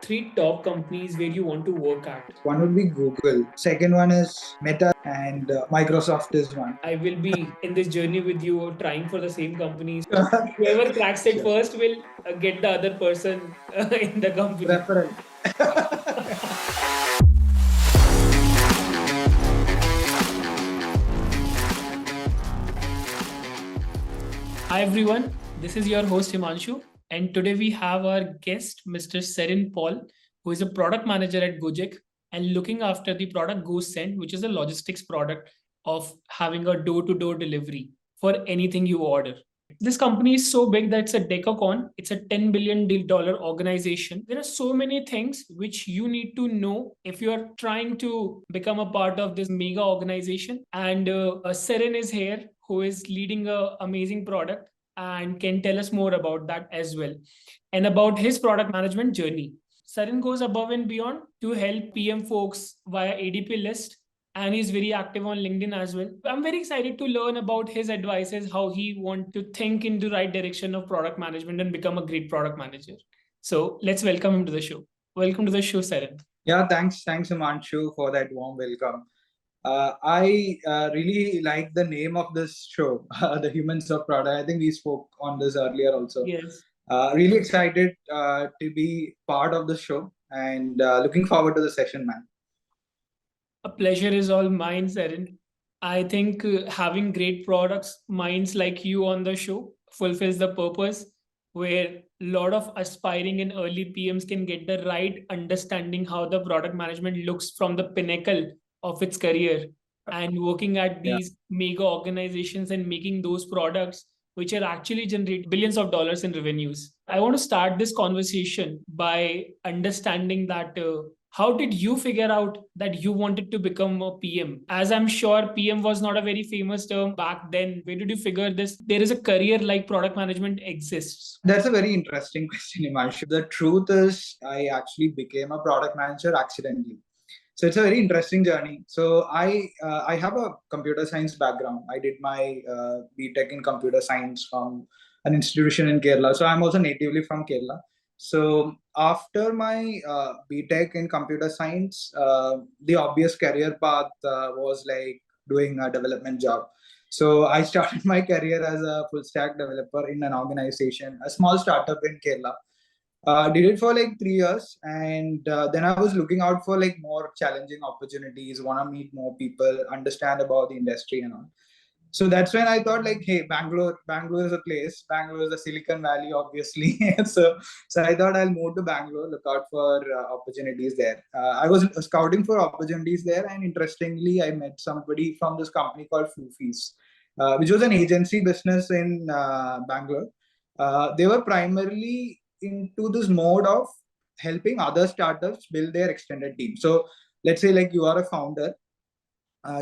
three top companies where you want to work at? One would be Google. Second one is Meta, and Microsoft is one. I will be in this journey with you, trying for the same companies. Whoever cracks it Sure. first will get the other person in the company. Referral. Hi everyone, this is your host Himanshu, and today we have our guest Mr. Serin Paul, who is a product manager at Gojek and looking after the product GoSend, which is a logistics product of having a door-to-door delivery for anything you order. This company is so big that it's a decacorn. It's a $10 billion organization. There are so many things which you need to know if you are trying to become a part of this mega organization. And Serin is here, who is leading an amazing product and can tell us more about that as well and about his product management journey. Serin goes above and beyond to help PM folks via ADP List, and he's very active on LinkedIn as well. I'm very excited to learn about his advices, how he wants to think in the right direction of product management and become a great product manager. So let's welcome him to the show. Welcome to the show, Serin. Yeah, thanks, Himanshu, for that warm welcome. I really like the name of this show, The Humans of Product. I think we spoke on this earlier also. Yes. Really excited to be part of the show and looking forward to the session, man. A pleasure is all mine, Serin. I think having great products, minds like you on the show fulfills the purpose where a lot of aspiring and early PMs can get the right understanding how the product management looks from the pinnacle of its career and working at these mega organizations and making those products which are actually generate billions of dollars in revenues. I want to start this conversation by understanding that how did you figure out that you wanted to become a PM? As I'm sure PM was not a very famous term back then. Where did you figure this? There is a career like product management exists. That's a very interesting question, Himanshu. The truth is, I actually became a product manager accidentally. So it's a very interesting journey. So I have a computer science background. I did my BTech in computer science from an institution in Kerala. So I'm also natively from Kerala. So after my BTech in computer science, the obvious career path was like doing a development job. So I started my career as a full stack developer in an organization, a small startup in Kerala. Did it for like 3 years, and then I was looking out for like more challenging opportunities, want to meet more people, understand about the industry and all. So that's when I thought like, hey, Bangalore is a place. Bangalore is the Silicon Valley, obviously. So I thought I'll move to Bangalore, look out for opportunities there. I was scouting for opportunities there, and interestingly, I met somebody from this company called Foofys, which was an agency business in Bangalore. They were primarily into this mode of helping other startups build their extended team. So let's say like you are a founder,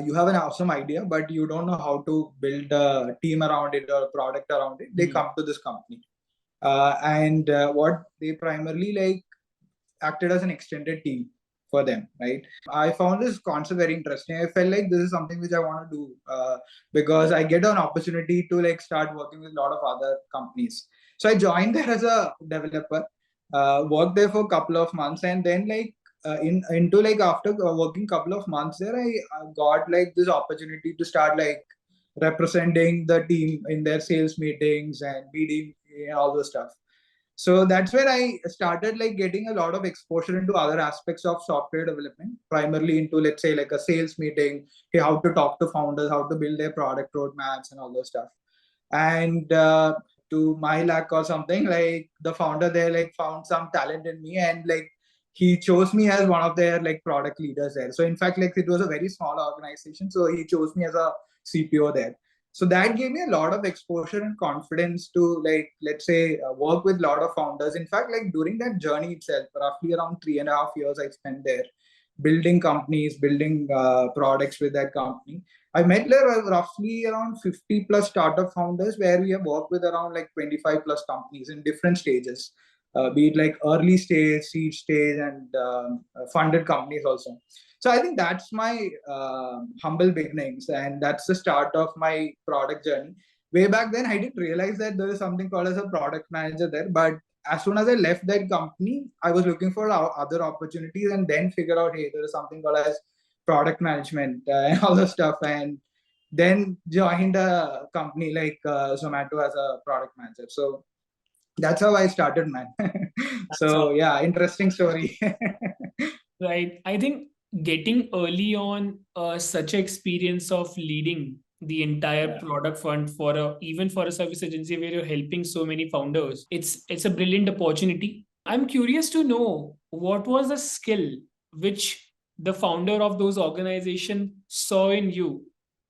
you have an awesome idea, but you don't know how to build a team around it or a product around it. They come to this company, and what they primarily like acted as an extended team for them, right? I found this concept very interesting. I felt like this is something which I want to do because I get an opportunity to like start working with a lot of other companies. So I joined there as a developer, worked there for a couple of months, and then like into like after working couple of months there, I got like this opportunity to start like representing the team in their sales meetings and meeting all those stuff. So that's where I started like getting a lot of exposure into other aspects of software development, primarily into let's say like a sales meeting, how to talk to founders, how to build their product roadmaps and all those stuff. And to my luck or something, like the founder there like found some talent in me, and like he chose me as one of their like product leaders there. So in fact, like it was a very small organization, so he chose me as a CPO there. So that gave me a lot of exposure and confidence to like let's say work with a lot of founders. In fact, like during that journey itself, roughly around 3.5 years I spent there building companies, building products with that company. I met there roughly around 50 plus startup founders, where we have worked with around like 25 plus companies in different stages, be it like early stage, seed stage, and funded companies also. So I think that's my humble beginnings, and that's the start of my product journey. Way back then, I didn't realize that there is something called as a product manager there, but as soon as I left that company, I was looking for other opportunities and then figure out, hey, there is something called as product management and all the stuff. And then joined a company like Zomato as a product manager. So that's how I started, man. That's So all. yeah, interesting story. Right. I think getting early on such an experience of leading the entire Yeah. product fund for a even for a service agency where you're helping so many founders, it's a brilliant opportunity. I'm curious to know what was the skill which the founder of those organization saw in you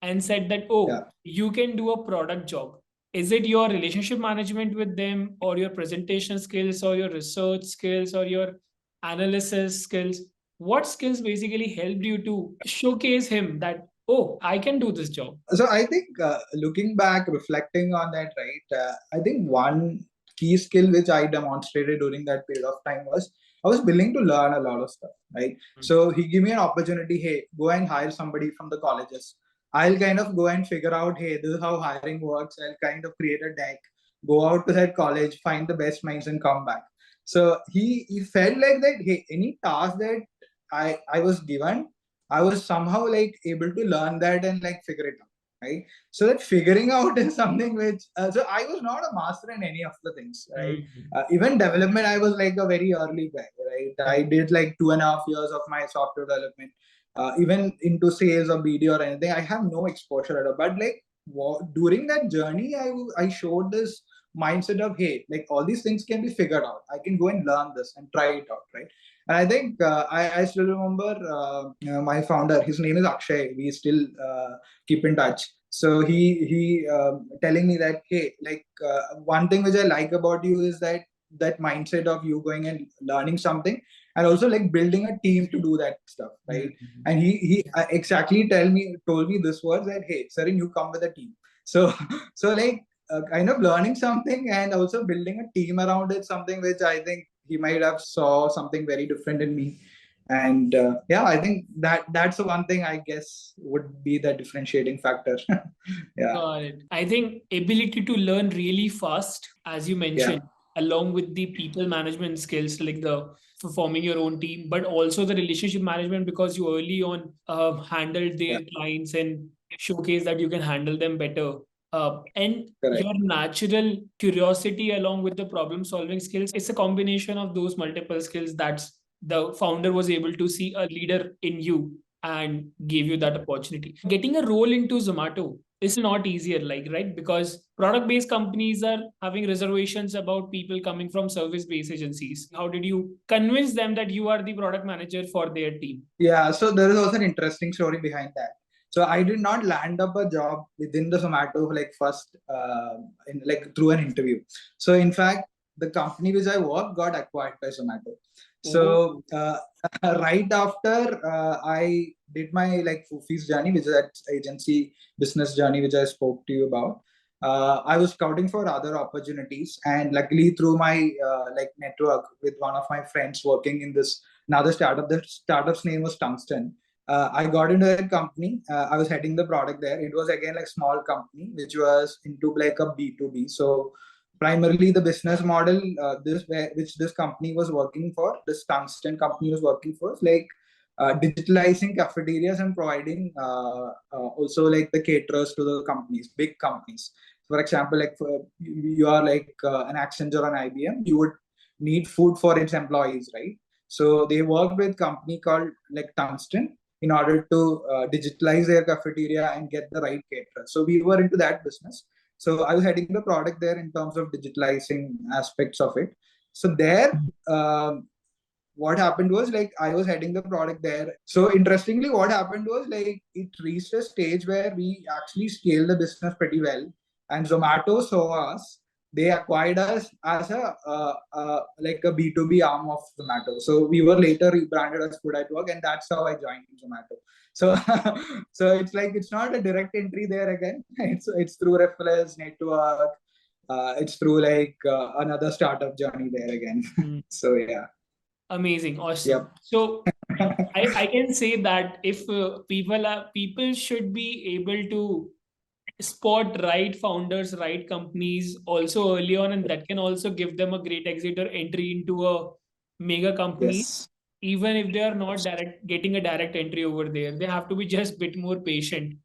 and said that, oh, Yeah. you can do a product job. Is it your relationship management with them or your presentation skills or your research skills or your analysis skills? What skills basically helped you to showcase him that, oh, I can do this job? So I think looking back, reflecting on that, right? I think one key skill which I demonstrated during that period of time was I was willing to learn a lot of stuff, right? So he gave me an opportunity. Hey, go and hire somebody from the colleges. I'll kind of go and figure out, hey, this is how hiring works. I'll kind of create a deck, go out to that college, find the best minds, and come back. So he felt like that. Hey, any task that I was given, I was somehow like able to learn that and like figure it out, right? So that figuring out is something which so I was not a master in any of the things, right? Even development, I was like a very early guy, right? I did like 2.5 years of my software development. Even into sales or BD or anything, I have no exposure at all. But like during that journey, I showed this mindset of, hey, like all these things can be figured out. I can go and learn this and try it out, right? And I think I still remember my founder. His name is Akshay. We still keep in touch. So he telling me that, hey, like one thing which I like about you is that mindset of you going and learning something and also like building a team to do that stuff, right? And he exactly told me this words that, hey, Serin, you come with a team. So so like kind of learning something and also building a team around it, something which I think he might have saw something very different in me. And yeah, I think that's the one thing I guess would be the differentiating factor. Yeah. Got it. I think ability to learn really fast, as you Yeah. mentioned, along with the people management skills, like the for forming your own team, but also the relationship management because you early on handled Yeah. their clients and showcase that you can handle them better. And Correct. your natural curiosity along with the problem solving skills, it's a combination of those multiple skills that's the founder was able to see a leader in you and gave you that opportunity. Getting a role into Zomato is not easier, like, right? Because product based companies are having reservations about people coming from service based agencies. How did you convince them that you are the product manager for their team? Yeah, so there is also an interesting story behind that. So I did not land up a job within the Zomato like first in like through an interview. So in fact, the company which I work got acquired by Zomato. So Oh, right after I did my like Foofys journey, which is that agency business journey which I spoke to you about. I was scouting for other opportunities, and luckily through my like network with one of my friends working in this another startup. The startup's name was TongueStun. I got into that company. I was heading the product there. It was again like small company which was into like a B2B. So primarily the business model which this company was working for, this Tungsten company was working for, is like digitalizing cafeterias and providing also like the caterers to the companies, big companies. For example, like you are like an Accenture or an IBM, you would need food for its employees, right? So they worked with company called like Tungsten in order to digitalize their cafeteria and get the right caterer. So we were into that business. So I was heading the product there in terms of digitalizing aspects of it. So there, what happened was like I was heading the product there. So interestingly, what happened was like it reached a stage where we actually scaled the business pretty well, and Zomato saw us. They acquired us as a like a B2B arm of Zomato. So we were later rebranded as Food at Work, and that's how I joined Zomato. So so it's like it's not a direct entry there again. It's through referrals network. It's through like another startup journey there again. So yeah. amazing, awesome. Yep. So I can say that if people should be able to spot right founders, right companies also early on, and that can also give them a great exit or entry into a mega company. Yes. Even if they are not getting a direct entry over there, they have to be just bit more patient.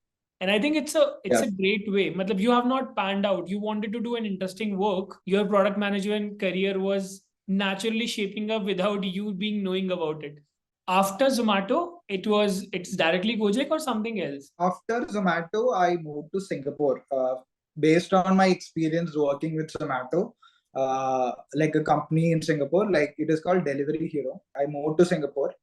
And I think it's Yeah. a great way. Matlab, you have not panned out. You wanted to do an interesting work. Your product management career was naturally shaping up without you being knowing about it. After Zomato, it's directly Gojek or something else. After Zomato, I moved to Singapore. Based on my experience working with Zomato, like a company in Singapore, like it is called Delivery Hero. I moved to Singapore.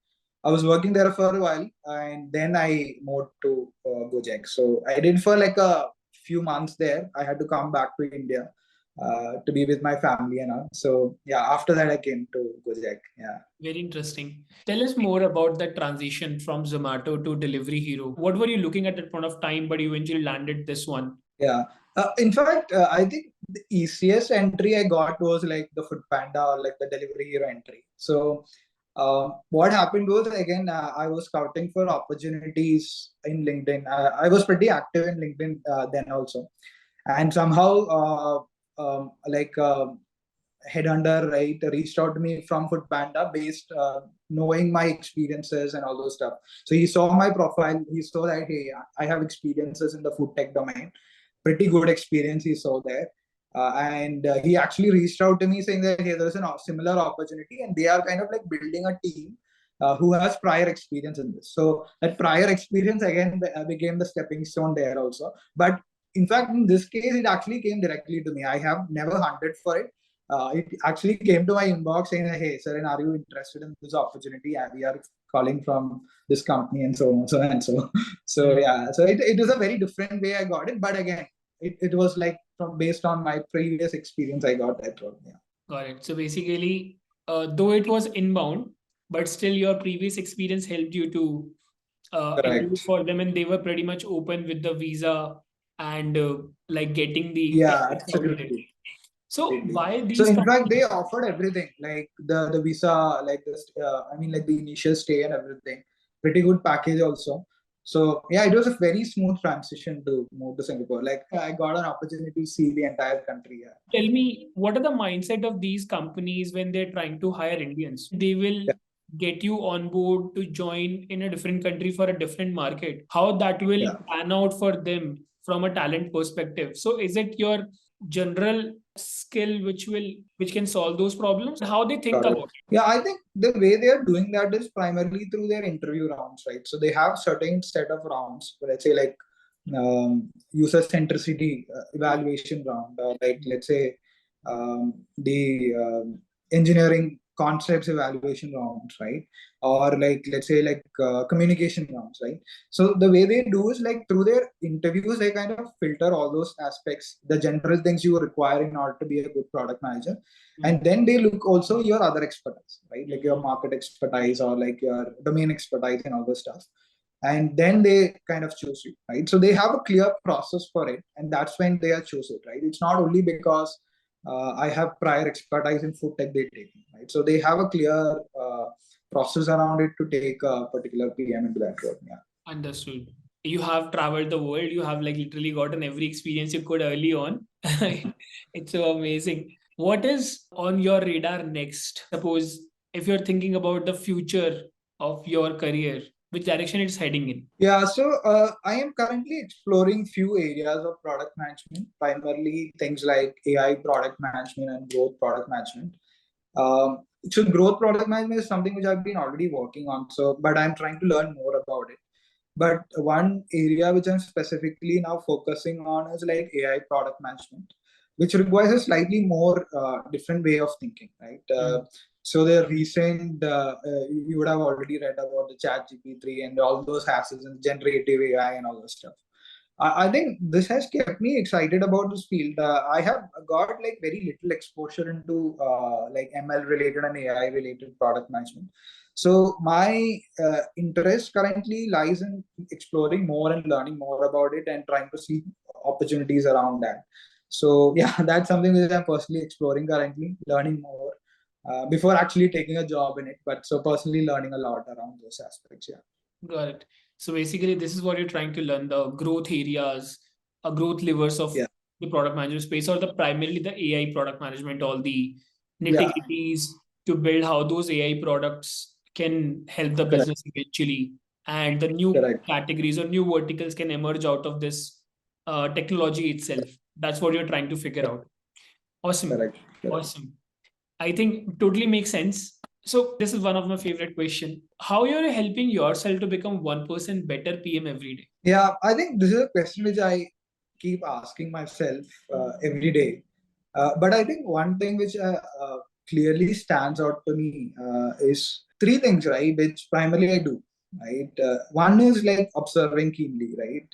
I was working there for a while, and then I moved to Gojek. So I did for like a few months there. I had to come back to India to be with my family and all. So yeah, after that I came to Gojek. Yeah. Very interesting. Tell us more about that transition from Zomato to Delivery Hero. What were you looking at that point of time, but you eventually landed this one? Yeah. In fact, I think the easiest entry I got was like the Food Panda or like the Delivery Hero entry. So, what happened was again, I was scouting for opportunities in LinkedIn. I was pretty active in LinkedIn then also, and somehow, like headhunter, right, reached out to me from Food Panda based knowing my experiences and all those stuff. So he saw my profile. He saw that hey, I have experiences in the food tech domain, pretty good experience he saw there. And he actually reached out to me saying that hey, there's a similar opportunity, and they are kind of like building a team who has prior experience in this. So that prior experience again became the stepping stone there also. But in fact, in this case, it actually came directly to me. I have never hunted for it. It actually came to my inbox saying, "Hey, Serin, are you interested in this opportunity? We are calling from this company and so on, so and so." So yeah, so it was a very different way I got it, but again, it was like from based on my previous experience, I got that role. Yeah. Got it. So basically, though it was inbound, but still your previous experience helped you to interview Correct. for them, and they were pretty much open with the visa and like getting the Yeah, process sorted. absolutely. So why So these in fact, they companies? offered everything, like the visa, like this. I mean, like the initial stay and everything. Pretty good package also. So yeah, it was a very smooth transition to move to Singapore. Like I got an opportunity to see the entire country. Yeah. Tell me, what are the mindset of these companies when they're trying to hire Indians? They will Yeah. get you on board to join in a different country for a different market. How that will Yeah. pan out for them from a talent perspective? So is it your general skill which can solve those problems? How they think Got about it. it? Yeah, I think the way they are doing that is primarily through their interview rounds, right? So they have certain set of rounds, let's say like user centricity evaluation round, like let's say the engineering concepts evaluation rounds, right? Or like let's say like communication rounds, right? So the way they do is like through their interviews, they kind of filter all those aspects, the general things you require in order to be a good product manager, and then they look also your other expertise, right? Like your market expertise or like your domain expertise and all this stuff, and then they kind of choose you, right? So they have a clear process for it, and that's when they are choose it, right? It's not only because I have prior expertise in food tech they take me, right? So they have a clear process around it to take a particular PM into that role. Yeah. Understood. You have traveled the world. You have like literally gotten every experience you could early on. It's so amazing. What is on your radar next? Suppose if you're thinking about the future of your career, which direction it's heading in? Yeah, so I am currently exploring few areas of product management, primarily things like AI product management and growth product management. So growth product management is something which I've been already working on. So, but I'm trying to learn more about it. But one area which I'm specifically now focusing on is like AI product management, which requires a slightly more different way of thinking, right? So the recent, you would have already read about the Chat GPT-3 and all those hassles and generative AI and all those stuff. I think this has kept me excited about this field. I have got like very little exposure into like ML related and AI related product management. So my interest currently lies in exploring more and learning more about it and trying to see opportunities around that. So yeah, that's something that I'm personally exploring currently, learning more before actually taking a job in it. But so personally learning a lot around those aspects. Yeah. Got it. So basically, this is what you're trying to learn, the growth areas, growth levers of Yeah. the product management space, or the primarily the AI product management, all the Yeah. nitty-gritties to build how those AI products can help the Correct. business eventually, and the new Correct. categories or new verticals can emerge out of this technology itself. That's what you're trying to figure out. Awesome. Correct. Correct. Awesome. I think totally makes sense. So this is one of my favorite question. How you're helping yourself to become 1% better PM every day? Yeah, I think this is a question which I keep asking myself every day. But I think one thing which clearly stands out to me is three things, right? Which primarily I do, right? One is like observing keenly, right?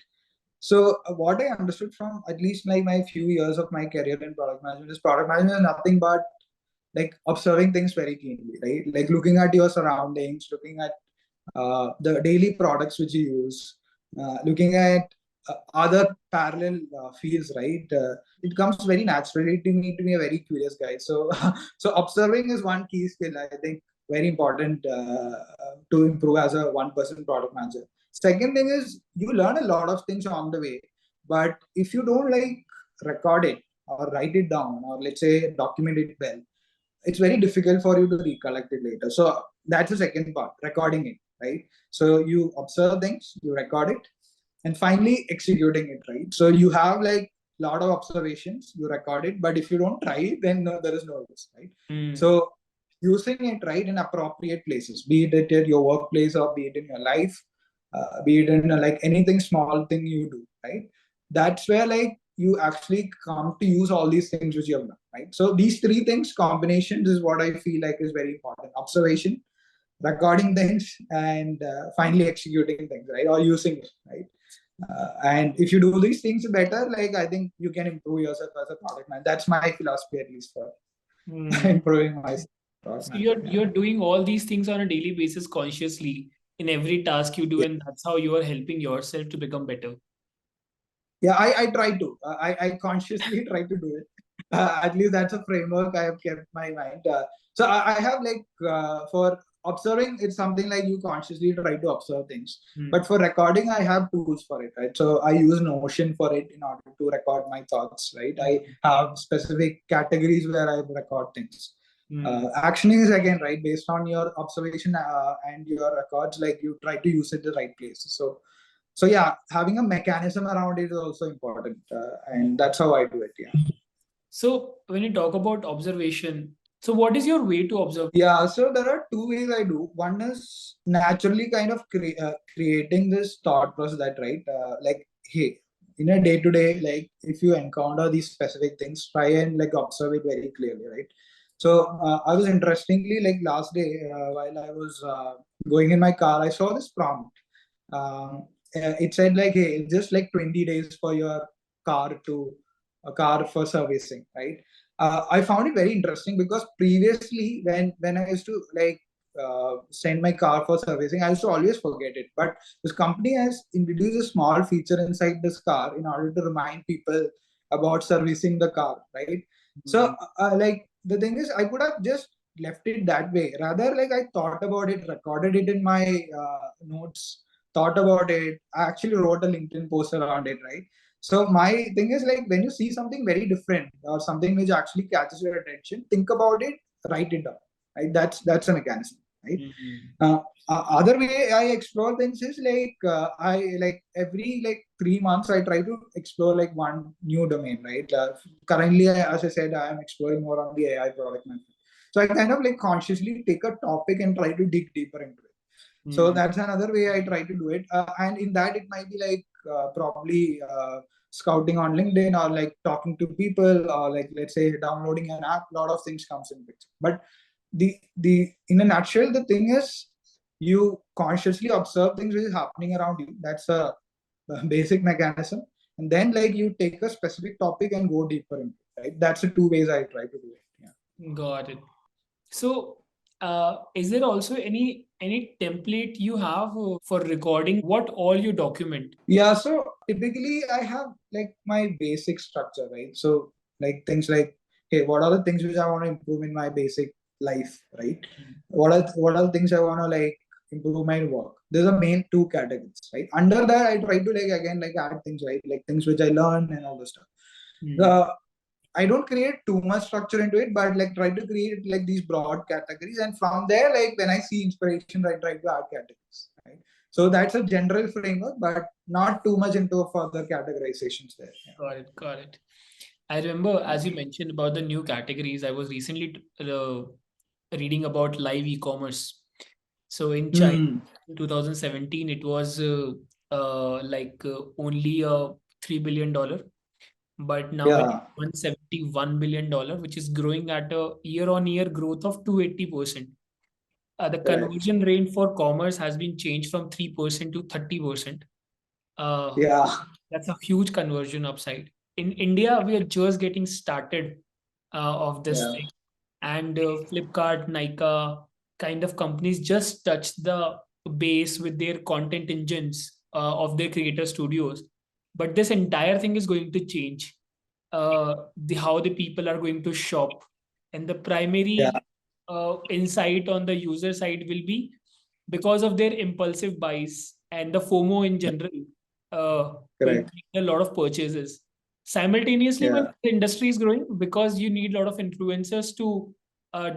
So what I understood from at least like my few years of my career in product management is nothing but like observing things very keenly, right? Like looking at your surroundings, looking at the daily products which you use, looking at other parallel fields, right? It comes very naturally to me a very curious guy. So, so observing is one key skill I think very important to improve as a 1% product manager. Second thing is you learn a lot of things on the way, but if you don't like record it or write it down or let's say document it well, it's very difficult for you to recollect it later. So that's the second part, recording it, right? So you observe things, you record it, and finally executing it, right? So you have like a lot of observations, you record it, but if you don't try it, then no, there is no use, right? So using it right in appropriate places, be it at your workplace or be it in your life, be it in like anything small thing you do, right? That's where like you actually come to use all these things which you have done, right? So these three things combinations is what I feel like is very important: observation, recording things, and finally executing things, right, or using it, right? And if you do these things better, like I think you can improve yourself as a product man. That's my philosophy, at least, for improving myself. So you're doing all these things on a daily basis consciously in every task you do, Yeah. and that's how you are helping yourself to become better. Yeah, I try to. I consciously try to do it. At least that's a framework I have kept my mind. So I have like for observing, it's something like you consciously try to observe things. But for recording, I have tools for it, right? So I use Notion for it in order to record my thoughts, right? I have specific categories where I record things. Actioning is again right based on your observation and your records. Like you try to use it the right places. So yeah, having a mechanism around it is also important, and that's how I do it. Yeah. So when you talk about observation, so what is your way to observe? Yeah. So there are two ways I do. One is naturally kind of creating this thought process that right, like hey, in a day to day, like if you encounter these specific things, try and like observe it very clearly, right? So I was interestingly like last day while I was going in my car, I saw this prompt. It said like, hey, it's just like 20 days for your car to a car for servicing, right? I found it very interesting because previously when I used to like send my car for servicing, I used to always forget it. But this company has introduced a small feature inside this car in order to remind people about servicing the car, right? So like the thing is, I could have just left it that way. Rather, like I thought about it, recorded it in my notes, thought about it. I actually wrote a LinkedIn post around it, right? So my thing is like when you see something very different or something which actually catches your attention, think about it, write it down. Right? That's a mechanism, right? Other way I explore things is like I like every like 3 months I try to explore like one new domain, right? Currently, as I said, I am exploring more on the AI product management. So I kind of like consciously take a topic and try to dig deeper into it. So that's another way I try to do it. And in that, it might be like probably scouting on LinkedIn or like talking to people or like let's say downloading an app. A lot of things comes in picture. But the in a nutshell, the thing is you consciously observe things which is happening around you. That's a basic mechanism. And then like you take a specific topic and go deeper into it. Right? That's the two ways I try to do it. Yeah. Got it. So, is there also any template you have for recording what all you document? Yeah, so typically I have like my basic structure, right? So like things like, hey, what are the things which I want to improve in my basic life, right? What are the things I want to like improve my work. There's a main two categories, right? Under that, I try to like add things, right? Like things which I learn and all the stuff. The I don't create too much structure into it, but like try to create like these broad categories, and from there, like when I see inspiration, I try to add categories, right? So that's a general framework, but not too much into further categorizations there. Got it. Got it. I remember, as you mentioned about the new categories, I was recently reading about live e-commerce. So in China, Hmm. in 2017, it was only a $3 billion, but now it's Yeah. $171 billion, which is growing at a year-on-year growth of 280%. The Correct. conversion rate for commerce has been changed from 3% to 30%. Uh, Yeah. that's a huge conversion upside. In India, we are just getting started of this Yeah. thing. And Flipkart, Nykaa kind of companies just touch the base with their content engines of their creator studios. But this entire thing is going to change the how the people are going to shop. And the Yeah. primary insight on the user side will be because of their impulsive buys and the FOMO in general, will Correct. make a lot of purchases. Simultaneously, when Yeah. the industry is growing, because you need a lot of influencers to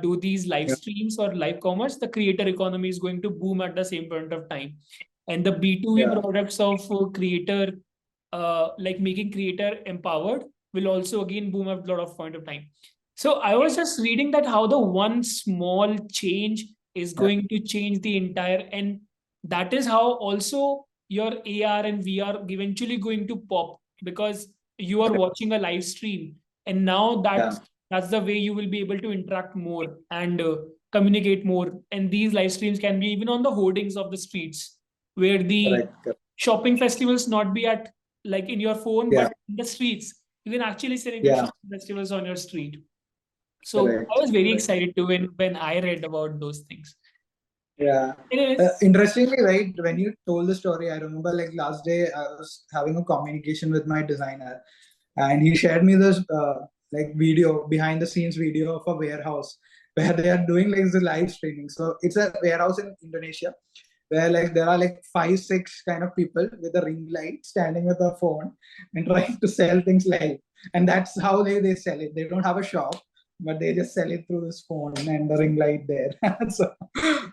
do these live Yeah. streams or live commerce, the creator economy is going to boom at the same point of time. And the B2B Yeah. products of creator, like making creator empowered, will also again boom at a lot of point of time. So I was just reading that how the one small change is Yeah. going to change the entire, and that is how also your AR and VR eventually going to pop, because you are watching a live stream, and now Yeah. that's the way you will be able to interact more and communicate more. And these live streams can be even on the hoardings of the streets, where the Correct. Correct. shopping festivals not be at like in your phone, Yeah. but in the streets. You can actually celebrate Yeah. shopping festivals on your street. So I Correct. was very Correct. excited to when I read about those things. Yeah. Anyways, Interestingly, right, when you told the story, I remember like last day I was having a communication with my designer, and he shared me this like video, behind the scenes video of a warehouse where they are doing like the live streaming. So it's a warehouse in Indonesia where like there are like 5, 6 kind of people with a ring light standing with a phone and trying to sell things live. And that's how they sell it. They don't have a shop, but they just sell it through this phone and the ring light there. so,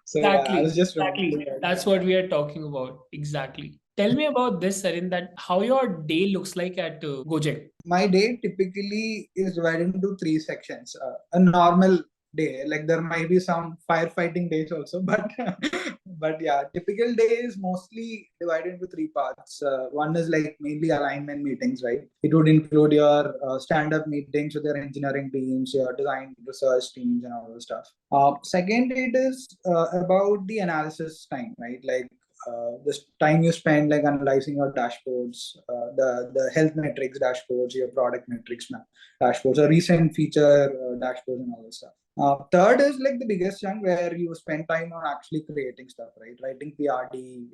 so yeah, I exactly, was just remembering exactly. that. That's what we are talking about. Exactly. Tell me about this, Sarin, that how your day looks like at Gojek. My day typically is divided into 3 sections. A normal day, like there might be some firefighting days also, but but yeah, typical day is mostly divided into 3 parts. One is like mainly alignment meetings, right? It would include your stand-up meetings with your engineering teams, your design research teams, and all the stuff. Second, it is about the analysis time, right? Like the time you spend like analyzing your dashboards, the health metrics dashboards, your product metrics dashboards, a recent feature dashboards, and all this stuff. Third is like the biggest chunk where you spend time on actually creating stuff, right? Writing PRD,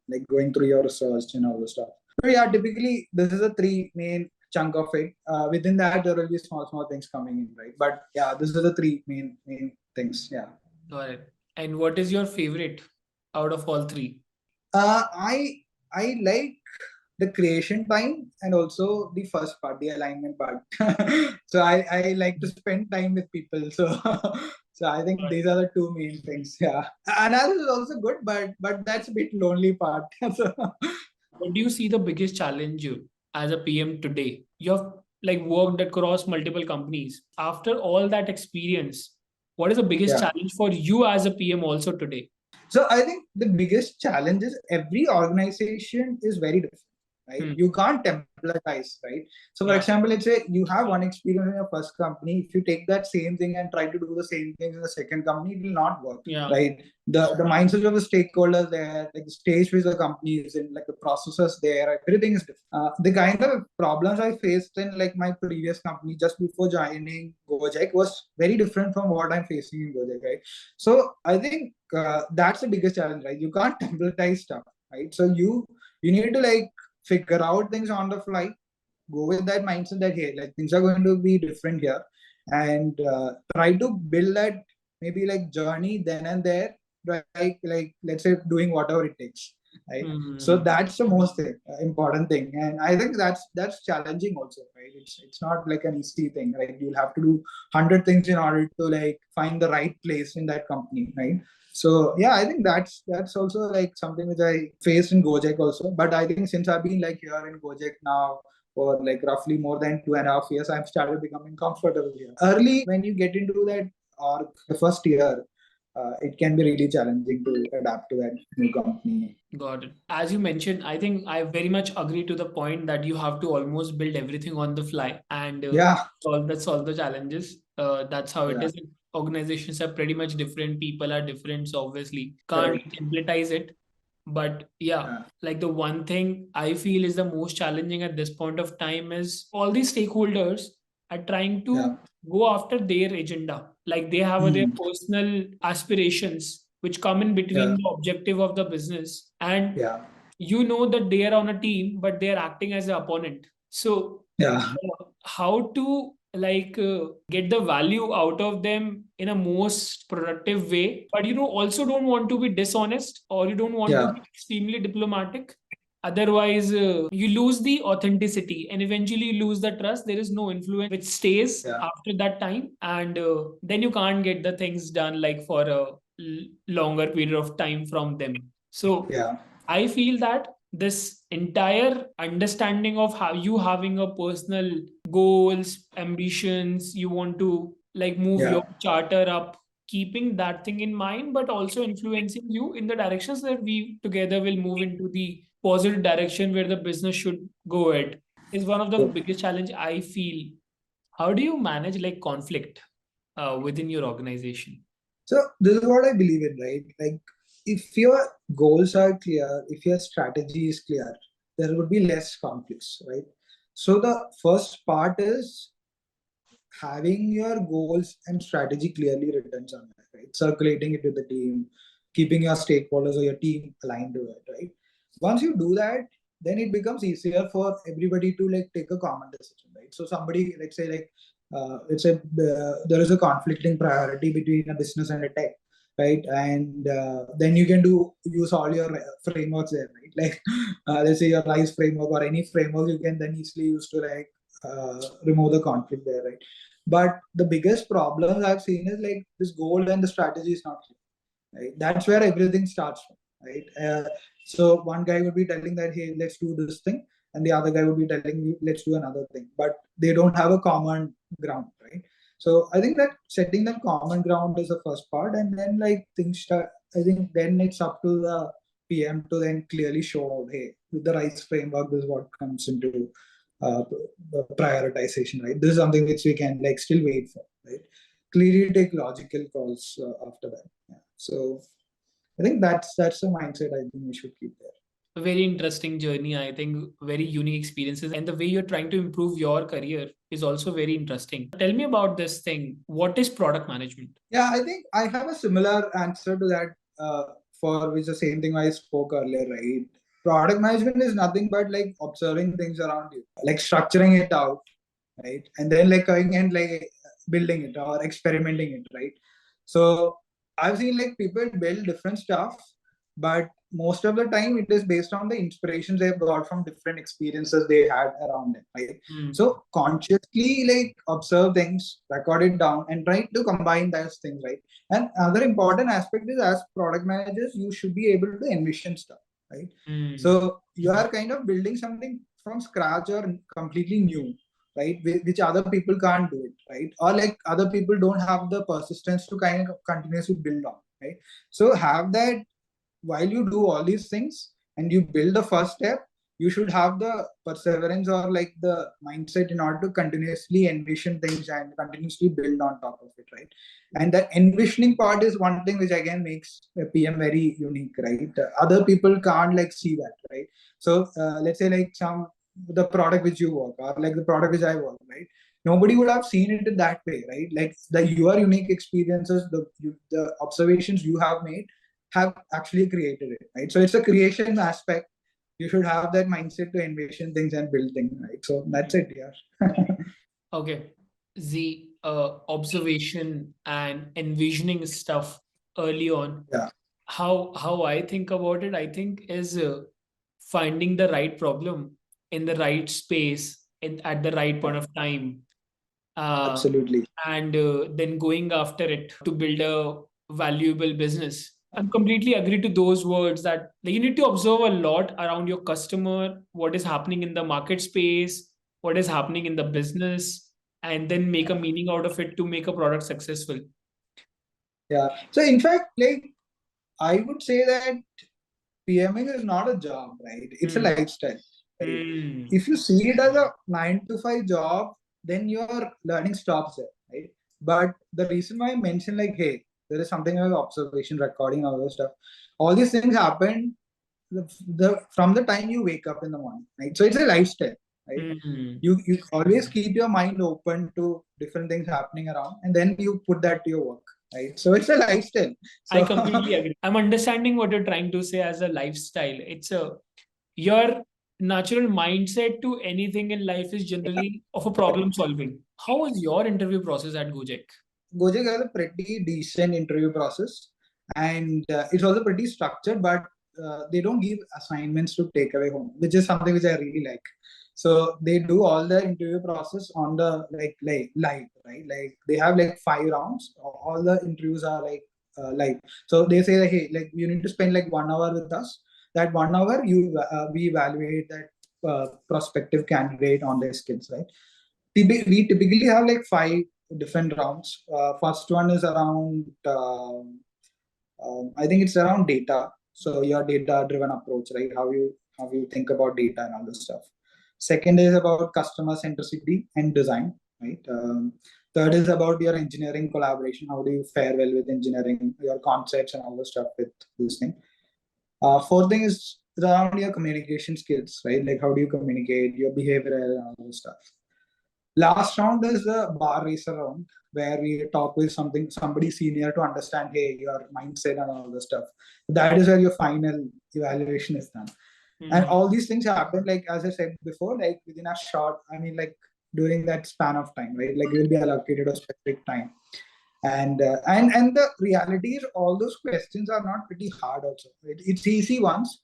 like going through your research and all this stuff. So yeah, typically this is a three main chunk of it. Within that, there will be small things coming in, right? But yeah, this is the three main things. Yeah. Got it. And what is your favorite out of all three? Uh, I I like the creation time and also the first part, the alignment part. So I like to spend time with people. So so I think Got these it. are the two main things. Yeah. Analysis is also good, but that's a bit lonely part. So, What do you see the biggest challenge as a PM today? You have like worked across multiple companies. After all that experience, what is the biggest yeah. challenge for you as a PM also today? So I think the biggest challenge is every organization is very different, right? Hmm. You can't templatize, right? So for Yeah. example, let's say you have one experience in your first company. If you take that same thing and try to do the same thing in the second company, it will not work, Yeah. right? The mindset of the stakeholders there, like the stage which the company is in, like the processes there, everything is different. The kind of problems I faced in like my previous company just before joining Gojek was very different from what I'm facing in Gojek, right? So I think that's the biggest challenge, right? You can't templatize stuff, right? So you need to like figure out things on the fly, go with that mindset that hey, like things are going to be different here, and try to build that maybe like journey then and there, like let's say doing whatever it takes, right? So Hmm. that's the most important thing, and I think that's challenging also, right? It's not like an easy thing, right? You'll have to do 100 things in order to like find the right place in that company, right? So yeah, I think that's also like something which I faced in Gojek also. But I think since I've been like here in Gojek now for like roughly more than 2.5 years, I've started becoming comfortable here. Early, when you get into that or the first year, it can be really challenging to adapt to that new company. Got it. As you mentioned, I think I very much agree to the point that you have to almost build everything on the fly and Yeah, solve the challenges. That's how it yeah, is. Organizations are pretty much different. People are different, so obviously can't correct. templatize it. But yeah, Yeah, like the one thing I feel is the most challenging at this point of time is all these stakeholders are trying yeah, to go after their agenda. Like they have their mm, personal aspirations, which come in between yeah, the objective of the business. And yeah, you know that they are on a team, but they are acting as an opponent. So, yeah, how to get the value out of them in a most productive way, but you know also don't want to be dishonest or you don't want to yeah, be extremely diplomatic. Otherwise, you lose the authenticity and eventually you lose the trust. There is no influence which stays yeah, after that time, and then you can't get the things done like for a longer period of time from them. So yeah, I feel that this entire understanding of how you having a personal goals, ambitions, you want to like move yeah. your charter up, keeping that thing in mind, but also influencing you in the directions that we together will move into the positive direction where the business should go at is one of the So, biggest challenge I feel. How do you manage like conflict within your organization? so this is what I believe in, right? Like, if your goals are clear, if your strategy is clear, there would be less conflicts, right? So the first part is having your goals and strategy clearly written somewhere, right? Circulating it to the team, keeping your stakeholders or your team aligned to it, right? Once you do that, then it becomes easier for everybody to like take a common decision, right? So somebody, let's say there is a conflicting priority between a business and a tech, right? And then you can use all your frameworks there, right? Like let's say your RISE framework or any framework you can then easily use to like remove the conflict there, right? But the biggest problems I've seen is like this goal and the strategy is not clear, right? That's where everything starts from, right? So one guy would be telling that, hey, let's do this thing, and the other guy would be telling you, let's do another thing, but they don't have a common ground, right? So I think that setting that common ground is the first part, and then like things start. I think then it's up to the PM to then clearly show, hey, with the RISE framework, this is what comes into uh, prioritization, right? This is something which we can like still wait for, right? Clearly take logical calls after that. Yeah. So I think that's the mindset I think we should keep there. A very interesting journey, I think, very unique experiences, and the way you're trying to improve your career is also very interesting. Tell me about this thing. What is product management? Yeah, I think I have a similar answer to that. For which the same thing I spoke earlier, right? Product management is nothing but like observing things around you, like structuring it out, right? And then like going and like building it or experimenting it, right? So I've seen like people build different stuff, but most of the time it is based on the inspirations they've got from different experiences they had around it, right? Hmm. So consciously like observe things, record it down, and try to combine those things, right? And another important aspect is as product managers, you should be able to envision stuff, right? Hmm. So you are kind of building something from scratch or completely new, right? Which other people can't do it, right? Or like other people don't have the persistence to kind of continuously build on, right? So have that while you do all these things and you build the first step, you should have the perseverance or like the mindset in order to continuously envision things and continuously build on top of it, right? And the envisioning part is one thing which again makes a PM very unique, right? Other people can't like see that, right? So let's say like some the product which you work or like the product which I work, right? Nobody would have seen it in that way, right? Like the your unique experiences, the observations you have made have actually created it, right? So it's a creation aspect. You should have that mindset to envision things and build things, right? So that's it, yeah. Okay. The observation and envisioning stuff early on. Yeah. how I think about it, I think is finding the right problem in the right space at the right point of time, uh, Absolutely. and then going after it to build a valuable business. I'm completely agree to those words that you need to observe a lot around your customer, what is happening in the market space, what is happening in the business, and then make a meaning out of it to make a product successful. Yeah. So in fact, like I would say that PMing is not a job, right? It's a Hmm. lifestyle. Right? Hmm. If you see it as a 9 to 5 job, then your learning stops there, right? But the reason why I mentioned like, hey, there is something like observation, recording, all those stuff. All these things happen from the time you wake up in the morning, right? So it's a lifestyle, right? Hmm. You always keep your mind open to different things happening around, and then you put that to your work, right? So it's a lifestyle. I So completely agree. I'm understanding what you're trying to say as a lifestyle. It's a your natural mindset to anything in life is generally of a problem solving. How was your interview process at Gojek? Gojek has a pretty decent interview process, and it's also pretty structured. But they don't give assignments to take away home, which is something which I really like. So they do all the interview process on the like live, right? Like they have like 5 rounds. All the interviews are like live. So they say, hey, like you need to spend like 1 hour with us. That 1 hour, we evaluate that prospective candidate on their skills, right? We typically have like 5 different rounds. First one is around, I think it's around data. So your data-driven approach, right? How you think about data and all this stuff. Second is about customer centricity and design, right? Third is about your engineering collaboration. How do you fare well with engineering, your concepts and all the stuff with this thing. Fourth thing is around your communication skills, right? Like how do you communicate, your behavioral and all this stuff. Last round is the bar racer round where we talk with somebody senior to understand, hey, your mindset and all the stuff. That is where your final evaluation is done. And Hmm. all these things happen, like as I said before, like within a short, I mean, like during that span of time, right? Like you will be allocated a specific time. And the reality is all those questions are not pretty hard also. It's easy ones,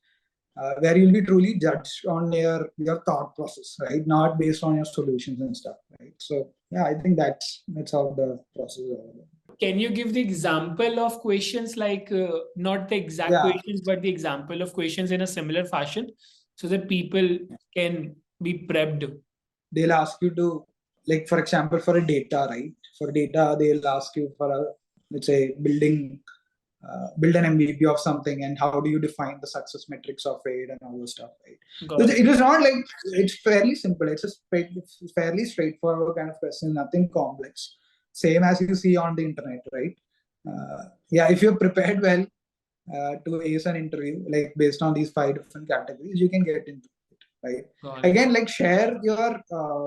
where you'll be truly judged on your thought process, right? Not based on your solutions and stuff, right? So yeah, I think that's how the process is. Can you give the example of questions like not the exact Yeah, questions, but the example of questions in a similar fashion so that people can be prepped? they'll ask you to, like for example, for a data, right? For data, they'll ask you for a, let's say, build an MVP of something, and how do you define the success metrics of it and all those stuff, right? So Got it. it is not like, it's fairly simple. It's fairly straightforward kind of question, nothing complex. Same as you see on the internet, right? Yeah, if you're prepared well to ace an interview, like based on these 5 different categories, you can get into it, right? Got it. Again, like share your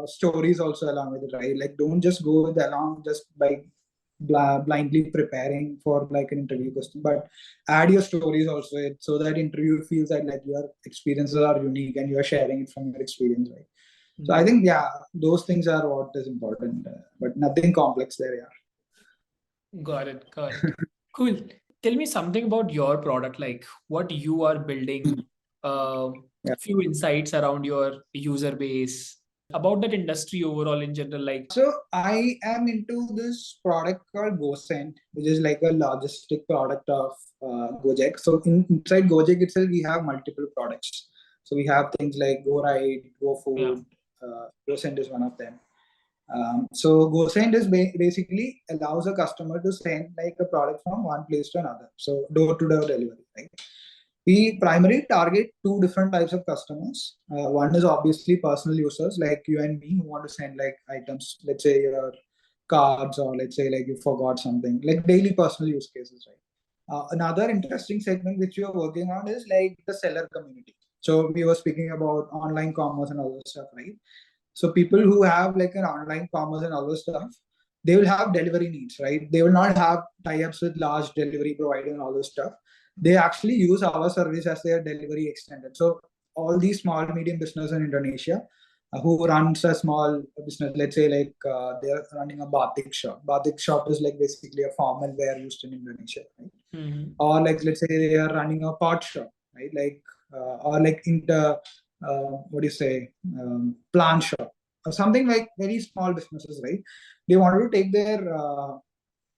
stories also along with it, right? Like don't just go with along just by blindly preparing for like an interview question, but add your stories also, so that interview feels like your experiences are unique and you are sharing it from your experience, right? So I Hmm. think, yeah, those things are what is important, but nothing complex there. Yeah. Got it. Got it. Cool. Tell me something about your product, like what you are building, uh, Yeah. few insights around your user base, about that industry overall in general. Like, So I am into this product called GoSend, which is like a logistic product of Gojek. So inside Gojek itself, we have multiple products. So we have things like GoRide, yeah, GoFood, GoSend is one of them. So GoSend is basically allows a customer to send like a product from one place to another. So door to door delivery, right? We primarily target 2 different types of customers. One is obviously personal users like you and me who want to send like items, let's say your cards, or let's say like you forgot something, like daily personal use cases, right? Another interesting segment which we are working on is like the seller community. So we were speaking about online commerce and all this stuff, right? So people who have like an online commerce and all this stuff, they will have delivery needs, right? They will not have tie-ups with large delivery provider and all this stuff. They actually use our service as their delivery extended. So all these small medium business in Indonesia, who runs a small business. Let's say like they're running a batik shop. Batik shop is like basically a formal wear used in Indonesia, right? Or like let's say they are running a pot shop, right? Like or like into what do you say, plant shop or something, like very small businesses, right? They wanted to take their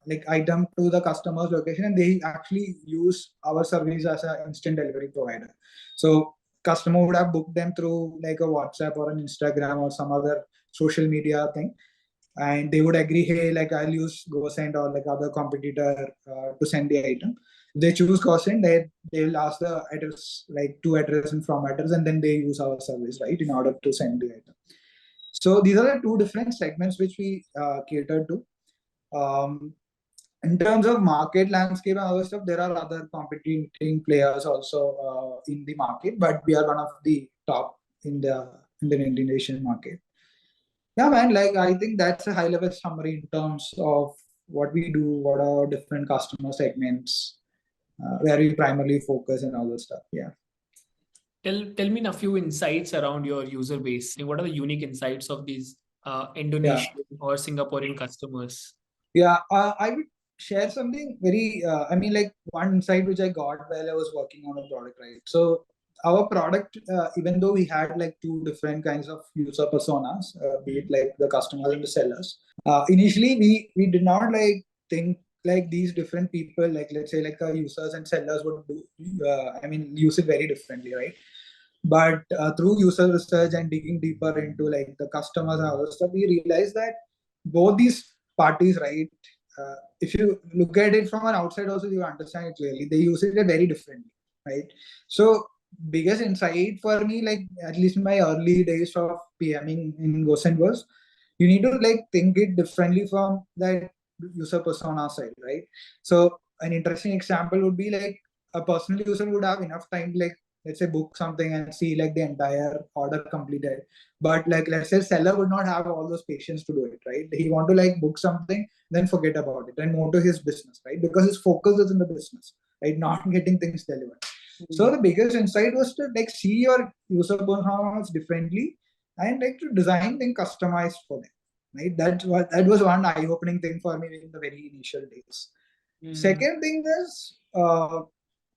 like item to the customer's location, and they actually use our service as an instant delivery provider. So customer would have booked them through like a WhatsApp or an Instagram or some other social media thing, and they would agree, hey, like I'll use GoSend or like other competitor to send the item. If they choose GoSend, they will ask the address, like to address and from address, and then they use our service, right, in order to send the item. So these are the two different segments which we cater to. In terms of market landscape and other stuff, there are other competing players also in the market, but we are one of the top in the Indonesian market. Yeah, man. Like I think that's a high level summary in terms of what we do, what are different customer segments, where we primarily focus and all that stuff. Yeah. Tell me a few insights around your user base. What are the unique insights of these Yeah. Indonesian or Singaporean customers? Yeah. I would share something very. I mean, like one insight which I got while I was working on a product, right? So our product, even though we had like two different kinds of user personas, be it like the customers and the sellers, initially we did not like think like these different people, like let's say like users and sellers would do, I mean, use it very differently, right? But through user research and digging deeper into like the customers and other stuff, we realized that both these parties, right, if you look at it from an outside also, you understand it clearly, they use it very differently, right? So biggest insight for me, like at least in my early days of PMing in GoSend, was you need to like think it differently from that user persona side, right? So an interesting example would be like a personal user would have enough time to like, let's say, book something and see like the entire order completed. But like let's say seller would not have all those patience to do it, right? He want to like book something, then forget about it and move to his business, right? Because his focus is in the business, right? Not getting things delivered. So the biggest insight was to like see your user personas differently and like to design things customized for them, right? That was one eye-opening thing for me in the very initial days. Second thing is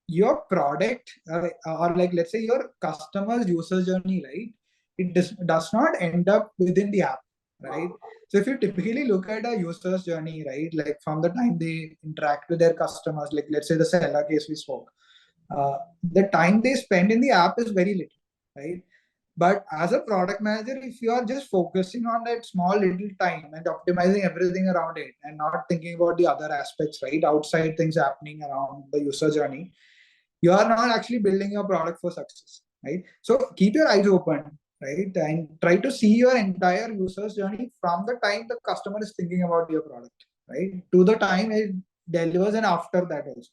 your product, or like let's say your customer's user journey, right? It does not end up within the app, right? So if you typically look at a user's journey, right, like from the time they interact with their customers, like let's say the seller case we spoke, the time they spend in the app is very little, right? But as a product manager, if you are just focusing on that small little time and optimizing everything around it and not thinking about the other aspects, right, outside things happening around the user journey, you are not actually building your product for success, right? So keep your eyes open, right, and try to see your entire user's journey from the time the customer is thinking about your product, right, to the time it delivers, and after that also,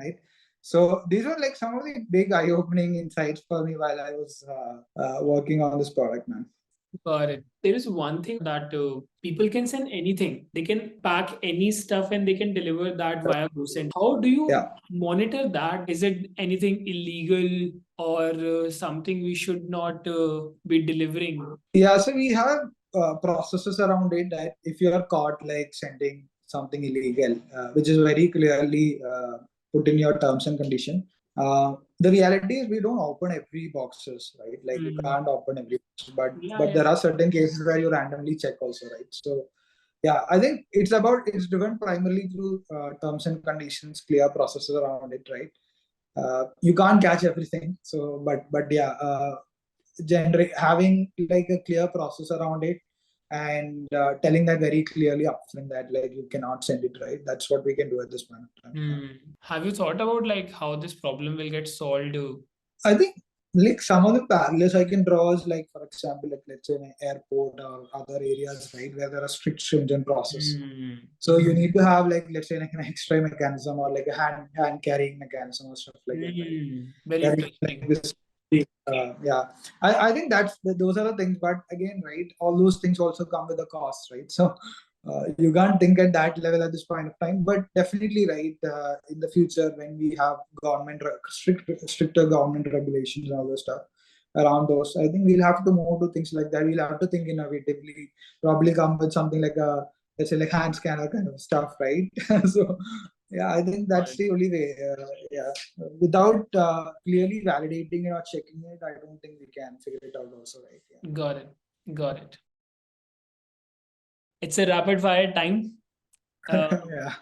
right? So these were like some of the big eye-opening insights for me while I was working on this product, man. Got it. There is one thing that people can send anything. They can pack any stuff and they can deliver that via GoSend. How do you monitor that? Is it anything illegal or something we should not be delivering? Yeah, so we have processes around it that if you are caught like sending something illegal, which is very clearly put in your terms and condition. The reality is we don't open every boxes, right? Like you can't open every box, but there are certain cases where you randomly check also, right? So yeah, I think it's driven primarily through terms and conditions, clear processes around it, right? You can't catch everything, so but yeah, having like a clear process around it and telling that very clearly upfront that like you cannot send it, right? That's what we can do at this point of time. Have you thought about like how this problem will get solved? I think like some of the parallels I can draw is like, for example, like let's say in an airport or other areas, right, where there are strict stringent process. So you need to have like, let's say like an X-ray mechanism or like a hand carrying mechanism or stuff like that, right? Very interesting. Yeah, I think those are the things, but again, right, all those things also come with a cost, right? So you can't think at that level at this point of time, but definitely, right, in the future when we have stricter government regulations and all this stuff, around those. I think we'll have to move to things like that. We'll have to think innovatively, probably come with something like a, let's say, like hand scanner kind of stuff, right? So yeah, I think that's the only way. Yeah, without clearly validating it or checking it, I don't think we can figure it out also, right? Yeah. Got it. Got it. It's a rapid fire time. Yeah.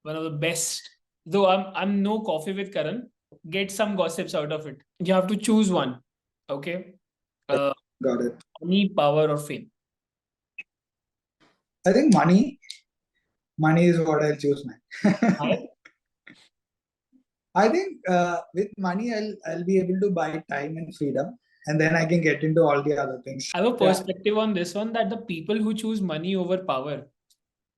One of the best. Though I'm no coffee with Karan. Get some gossips out of it. You have to choose one. Okay. Got it. Money, power, or fame. I think money. Money is what I'll choose, man. Why? I think with money, I'll be able to buy time and freedom, and then I can get into all the other things. I have a Yeah. perspective on this one that the people who choose money over power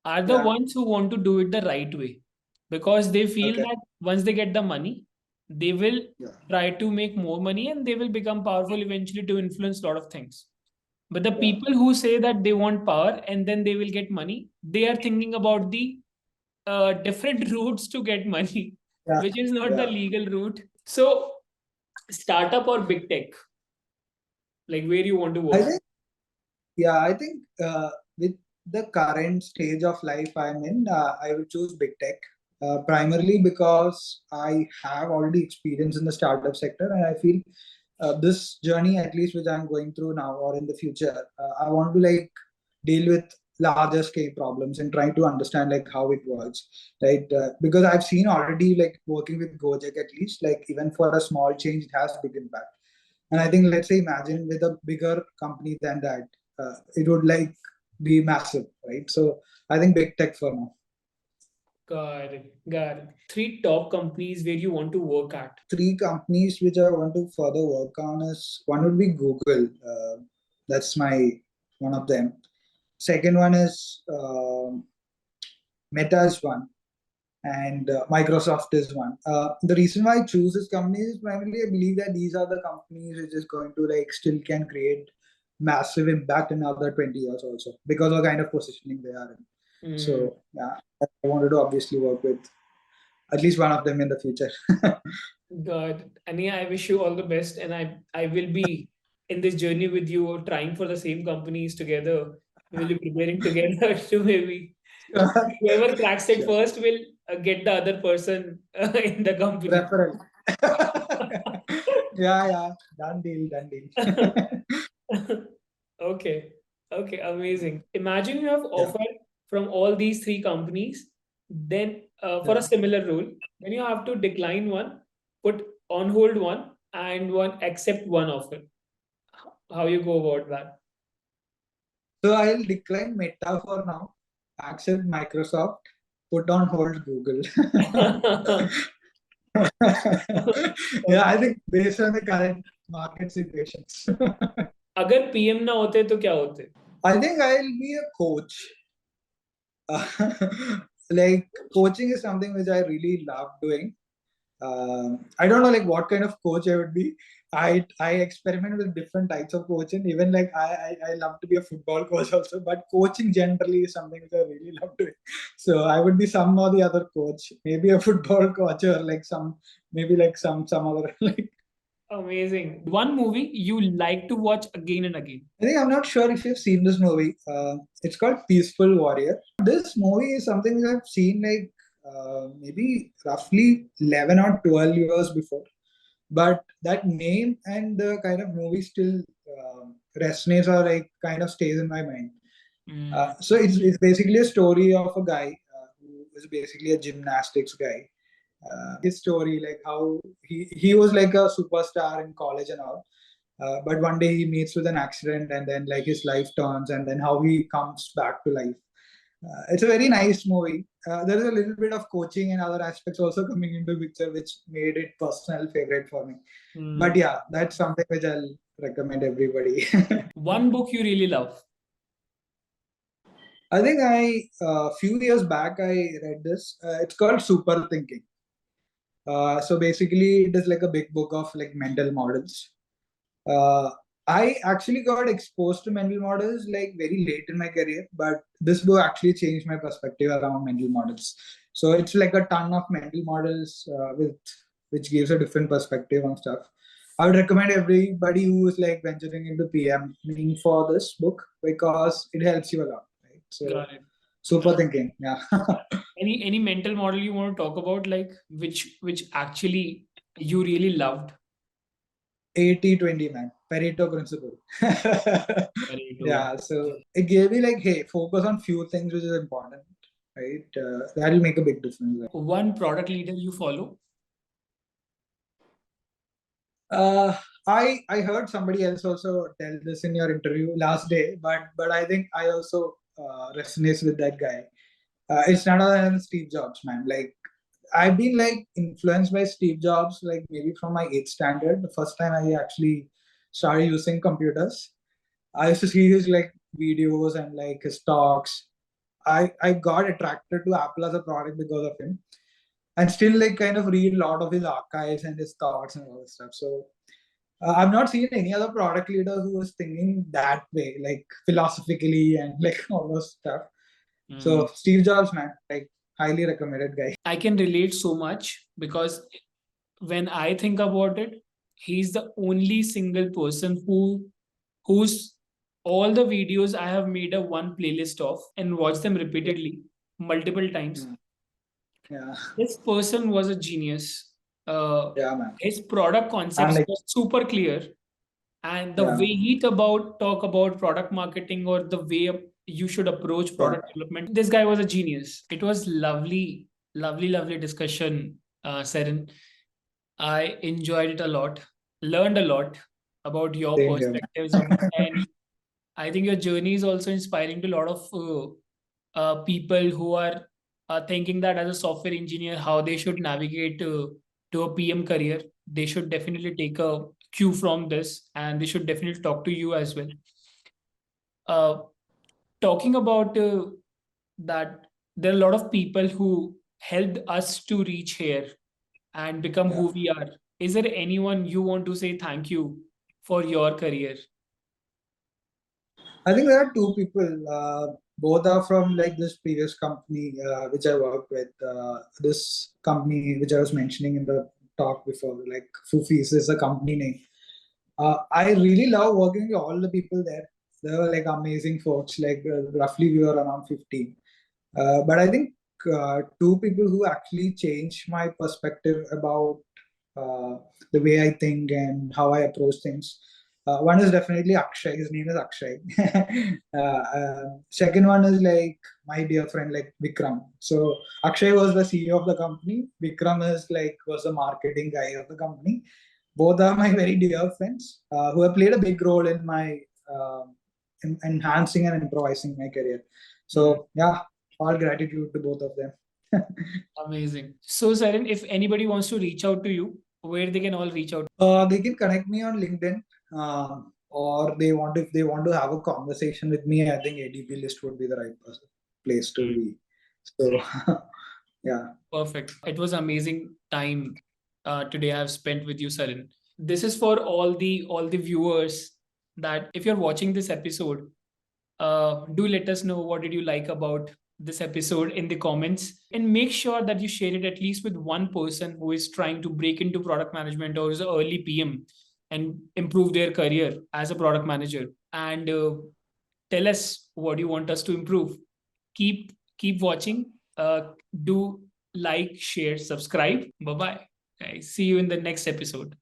are the Yeah. ones who want to do it the right way, because they feel Okay. that once they get the money, they will Yeah. try to make more money and they will become powerful eventually to influence a lot of things. But the Yeah. people who say that they want power and then they will get money, they are thinking about the different routes to get money, Yeah. which is not the Yeah. legal route. So, startup or big tech, like where you want to I work? think, yeah, I think with the current stage of life I'm in, I will choose big tech. Primarily because I have already experience in the startup sector, and I feel this journey, at least which I'm going through now or in the future, I want to like deal with larger scale problems and try to understand like how it works, right? Because I've seen already like working with Gojek, at least like even for a small change, it has big impact. And I think, let's say, imagine with a bigger company than that, it would like be massive, right? So I think big tech for now. Got it. Got it. Three top companies where you want to work at. Three companies which I want to further work on is, one would be Google. That's my one of them. Second one is Meta is one, and Microsoft is one. The reason why I choose this company is primarily I believe that these are the companies which is going to like still can create massive impact in another 20 years also, because of the kind of positioning they are in. So yeah, I wanted to obviously work with at least one of them in the future. God, Ania, I wish you all the best, and I will be in this journey with you, trying for the same companies together. We will be preparing together to maybe whoever cracks it Sure. first will get the other person in the company. Referral. Yeah, yeah. Done deal, done deal. Okay, okay, amazing. Imagine you have Yeah. offer from all these three companies, then for a Yeah. similar role, then you have to decline one, put on hold one, and one accept one offer. How you go about that? So I'll decline Meta for now, accept Microsoft, put on hold Google. Yeah, I think based on the current market situations. अगर PM ना होते तो क्या होते? I think I'll be a coach. Like coaching is something which I really love doing. I don't know like what kind of coach I would be. I experiment with different types of coaching. Even like I love to be a football coach also, but coaching generally is something which I really love doing. So I would be some or the other coach, maybe a football coach or like some maybe like some other like. Amazing. One movie you like to watch again and again. I think I'm not sure if you've seen this movie. It's called Peaceful Warrior. This movie is something that I've seen like maybe roughly 11 or 12 years before. But that name and the kind of movie still resonates or like kind of stays in my mind. So it's basically a story of a guy who is basically a gymnastics guy. His story, like how he was like a superstar in college and all, but one day he meets with an accident and then like his life turns and then how he comes back to life. It's a very nice movie. There is a little bit of coaching and other aspects also coming into picture, which made it personal favorite for me. But yeah, that's something which I'll recommend everybody. One book you really love. I think a few years back I read this. It's called Super Thinking. So basically, it is like a big book of like mental models. Uh, I actually got exposed to mental models like very late in my career, but this book actually changed my perspective around mental models. So it's like a ton of mental models with which gives a different perspective on stuff. I would recommend everybody who is like venturing into PMing for this book because it helps you a lot. Right? So Got it. super thinking. Yeah. Any mental model you want to talk about, like which actually you really loved? 80-20 man. Pareto principle. Pareto. Yeah. So it gave me like, hey, focus on few things which is important. Right. That'll make a big difference. One product leader you follow? Uh, I heard somebody else also tell this in your interview last day, but I think I also resonates with that guy. It's none other than Steve Jobs, man. Like I've been like influenced by Steve Jobs, like maybe from my eighth standard. The first time I actually started using computers, I used to see his like videos and like his talks. I got attracted to Apple as a product because of him, and still like kind of read a lot of his archives and his thoughts and all this stuff. So I've not seen any other product leader who was thinking that way, like philosophically and like all those stuff. So Steve Jobs, man, like highly recommended guy. I can relate so much because when I think about it, he's the only single person whose all the videos I have made a one playlist of and watched them repeatedly multiple times. Yeah, This person was a genius. yeah, man. His product I'm concepts like, were super clear, and the yeah, way he talk about product marketing or the way you should approach yeah. product development, this guy was a genius. It was lovely discussion, Serin. I enjoyed it a lot, learned a lot about your Same here, man. perspectives on it, and I think your journey is also inspiring to a lot of people who are thinking that as a software engineer, how they should navigate to a PM career. They should definitely take a cue from this, and they should definitely talk to you as well. Uh, Talking about that, there are a lot of people who helped us to reach here and become Yeah. who we are. Is there anyone you want to say thank you for your career? I think there are two people. Both are from like this previous company which I worked with. This company which I was mentioning in the talk before, like Foofys is the company name. I really love working with all the people there. They were like amazing folks. Like roughly we were around 15. But I think two people who actually changed my perspective about the way I think and how I approach things. One is definitely Akshay. His name is Akshay. Second one is like my dear friend, like Vikram. So Akshay was the CEO of the company. Vikram is like was the marketing guy of the company. Both are my very dear friends who have played a big role in my enhancing and improvising my career. So yeah, all gratitude to both of them. Amazing. So, Saren, if anybody wants to reach out to you, where they can all reach out? They can connect me on LinkedIn, or they want if they want to have a conversation with me. I think ADP List would be the right place to be. So yeah, Perfect. It was amazing time today I've spent with you, Sarin. This is for all the viewers that if you're watching this episode, do let us know what did you like about this episode in the comments, and make sure that you share it at least with one person who is trying to break into product management or is an early PM and improve their career as a product manager. And tell us what you want us to improve. Keep watching. Do like, share, subscribe. Bye bye, guys. See you in the next episode.